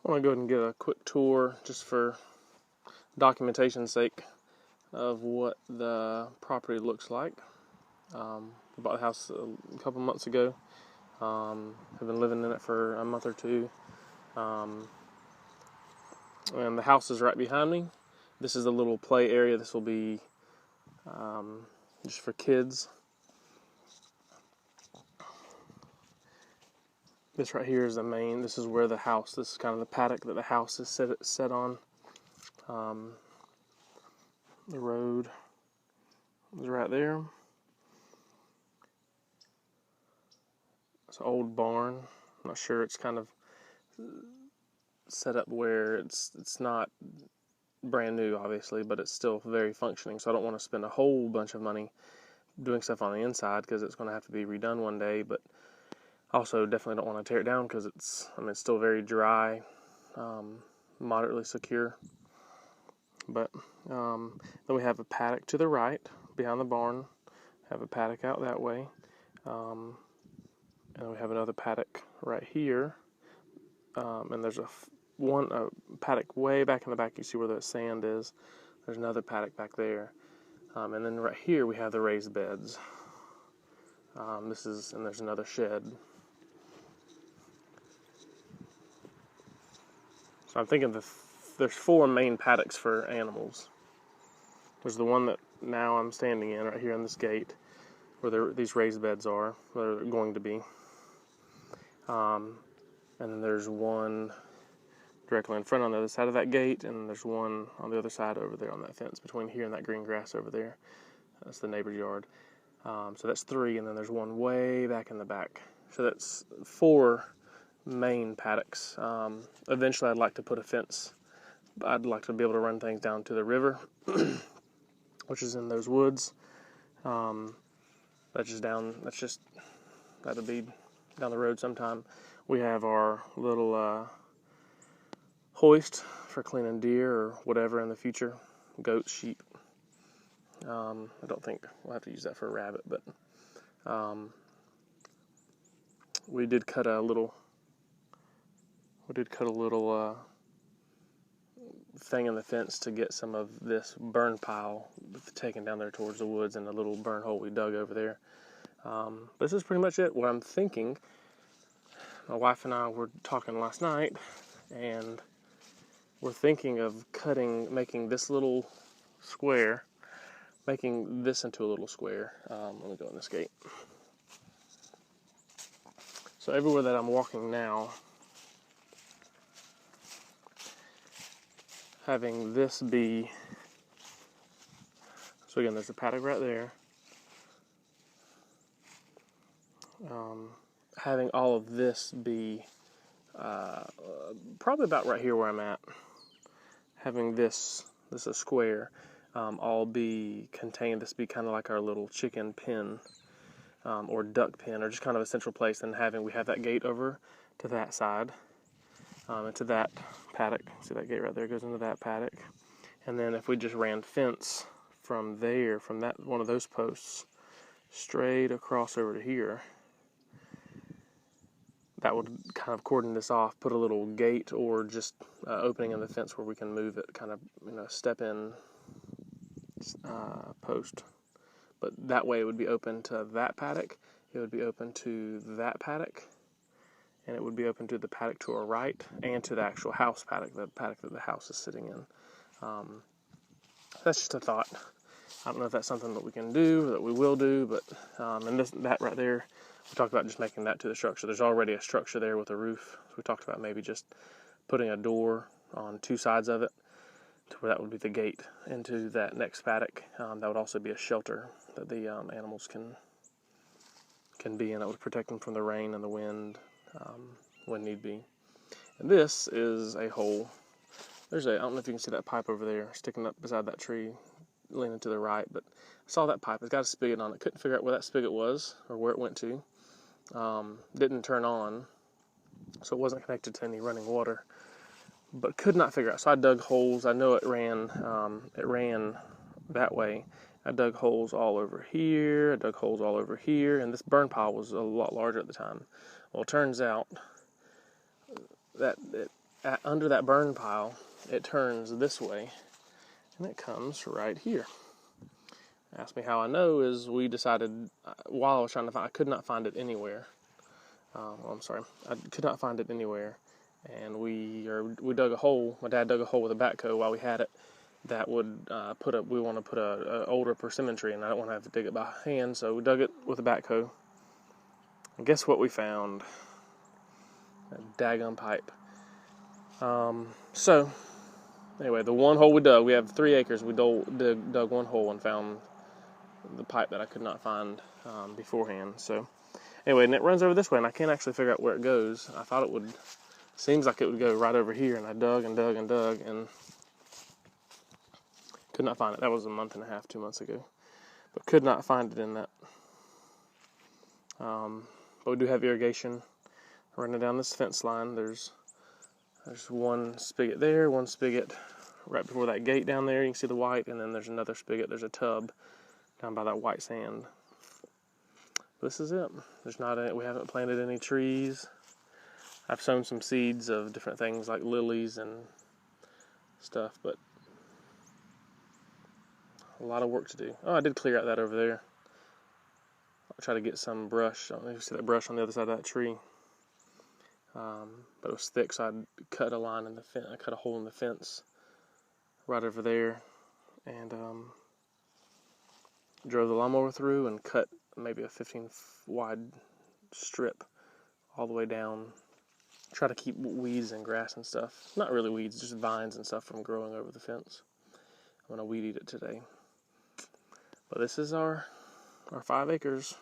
I want to go ahead and get a quick tour just for documentation's sake of what the property looks like. We bought the house a couple months ago. Have been living in it for a month or two. And the house is right behind me. This is a little play area. This will be just for kids. This right here is the main. This is where the house. This is kind of the paddock that the house is set on. The road is right there. It's an old barn. I'm not sure. It's kind of set up where it's not brand new, obviously, but it's still very functioning. So I don't want to spend a whole bunch of money doing stuff on the inside because it's going to have to be redone one day. But also definitely don't want to tear it down because it's still very dry, moderately secure. But then we have a paddock to the right behind the barn. Have a paddock out that way. And we have another paddock right here. And there's a paddock way back in the back. You see where the sand is. There's another paddock back there. And then right here we have the raised beds. And there's another shed. So I'm thinking there's 4 main paddocks for animals. There's the one that now I'm standing in right here on this gate, where these raised beds are, where they're going to be. And then there's one directly in front on the other side of that gate, and there's one on the other side over there on that fence between here and that green grass over there. That's the neighbor's yard. So that's 3, and then there's one way back in the back. So that's 4 main paddocks. Eventually I'd like to put a fence. I'd like to be able to run things down to the river, which is in those woods. That'll be down the road sometime. We have our little hoist for cleaning deer or whatever in the future. Goats, sheep. I don't think we'll have to use that for a rabbit, but we did cut a little thing in the fence to get some of this burn pile taken down there towards the woods and a little burn hole we dug over there. But this is pretty much it. What I'm thinking, my wife and I were talking last night, and we're thinking of making this little square, making this into a little square. Let me go in this gate. So everywhere that I'm walking now, having this be, so again, there's a paddock right there. Having all of this be probably about right here where I'm at. Having this is a square, all be contained. This be kind of like our little chicken pen or duck pen, or just kind of a central place. And we have that gate over to that side, into that paddock. See that gate right there goes into that paddock. And then if we just ran fence from there, from that one of those posts, straight across over to here, that would kind of cordon this off, put a little gate or just opening in the fence where we can move it, kind of, step in post. But that way it would be open to that paddock, it would be open to that paddock, and it would be open to the paddock to our right and to the actual house paddock, the paddock that the house is sitting in. That's just a thought. I don't know if that's something that we can do, or that we will do, but that right there, we talked about just making that to the structure. There's already a structure there with a roof. So we talked about maybe just putting a door on 2 sides of it, to where that would be the gate into that next paddock. That would also be a shelter that the animals can be in. That would protect them from the rain and the wind when need be. And this is a hole. I don't know if you can see that pipe over there sticking up beside that tree, leaning to the right, but I saw that pipe. It's got a spigot on it. Couldn't figure out where that spigot was or where it went to. Didn't turn on, so it wasn't connected to any running water, but could not figure out. So I dug holes. I know it ran that way. I dug holes all over here. I dug holes all over here, and this burn pile was a lot larger at the time. Well, it turns out that under that burn pile, it turns this way, and it comes right here. Ask me how I know is we decided while I was trying to find, I could not find it anywhere. I could not find it anywhere, and we dug a hole. My dad dug a hole with a backhoe while we had it. That would we want to put a older persimmon tree, and I don't want to have to dig it by hand, so we dug it with a backhoe. And guess what we found? A daggum pipe. So anyway, the one hole we dug, we have 3 acres. We dug one hole and found the pipe that I could not find beforehand. So anyway, and it runs over this way, and I can't actually figure out where it goes. I thought it would. Seems like it would go right over here, and I dug and dug and dug, and could not find it. That was a month and a half, 2 months ago. But could not find it in that. But we do have irrigation running down this fence line. There's one spigot there, one spigot right before that gate down there. You can see the white, and then there's another spigot. There's a tub down by that white sand. This is it. We haven't planted any trees. I've sown some seeds of different things like lilies and stuff, but a lot of work to do. Oh, I did clear out that over there. I'll try to get some brush. I don't know if you see that brush on the other side of that tree. But it was thick, so I cut a line in the fence. I cut a hole in the fence right over there, and drove the lawnmower through and cut maybe a 15 wide strip all the way down. Try to keep weeds and grass and stuff. Not really weeds, just vines and stuff from growing over the fence. I'm going to weed eat it today. But this is our 5 acres.